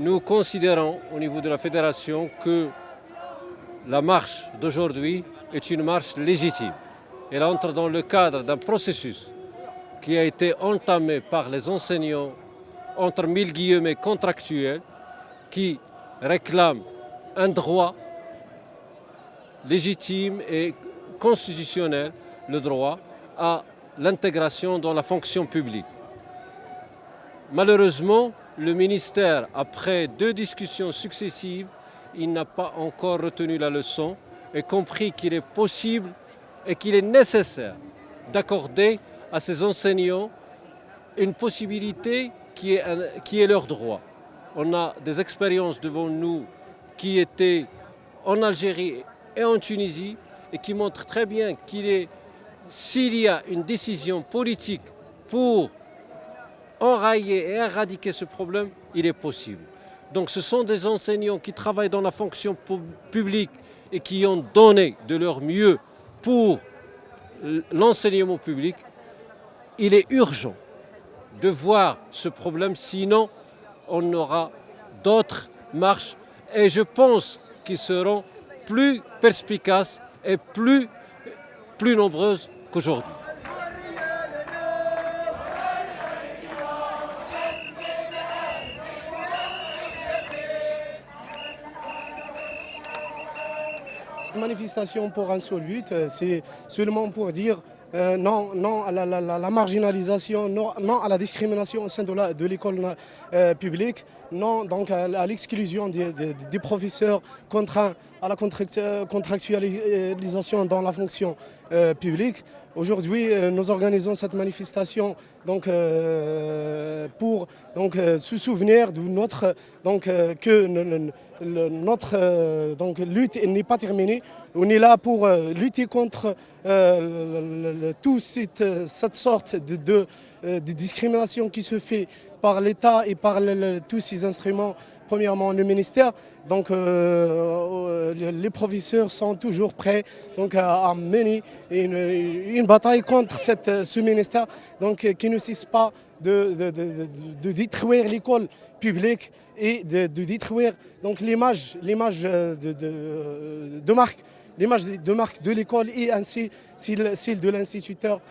nous considérons au niveau de la fédération que la marche d'aujourd'hui est une marche légitime. Elle entre dans le cadre d'un processus qui a été entamé par les enseignants, entre mille guillemets contractuels, qui réclament un droit légitime et constitutionnel, le droit à l'intégration dans la fonction publique. Malheureusement, le ministère, après 2 discussions successives, il n'a pas encore retenu la leçon et compris qu'il est possible et qu'il est nécessaire d'accorder à ces enseignants une possibilité qui est leur droit. On a des expériences devant nous qui étaient en Algérie et en Tunisie et qui montrent très bien s'il y a une décision politique pour enrayer et éradiquer ce problème, il est possible. Donc ce sont des enseignants qui travaillent dans la fonction publique et qui ont donné de leur mieux pour l'enseignement public. Il est urgent de voir ce problème, sinon on aura d'autres marches et je pense qu'ils seront plus perspicaces et plus nombreuses qu'aujourd'hui. Cette manifestation pour un seul but, c'est seulement pour dire non à la marginalisation, non à la discrimination au sein de l'école publique, non donc à l'exclusion des professeurs contraints à la contractualisation dans la fonction publique. Aujourd'hui, nous organisons cette manifestation donc, pour se souvenir de notre lutte n'est pas terminée. On est là pour lutter contre toute cette sorte de discrimination qui se fait par l'État et par tous ces instruments. Premièrement, le ministère. Donc, les professeurs sont toujours prêts donc, à mener une bataille contre ce ministère donc, qui ne cesse pas de détruire l'école publique et de détruire l'image de marque de l'école et ainsi celle de l'instituteur.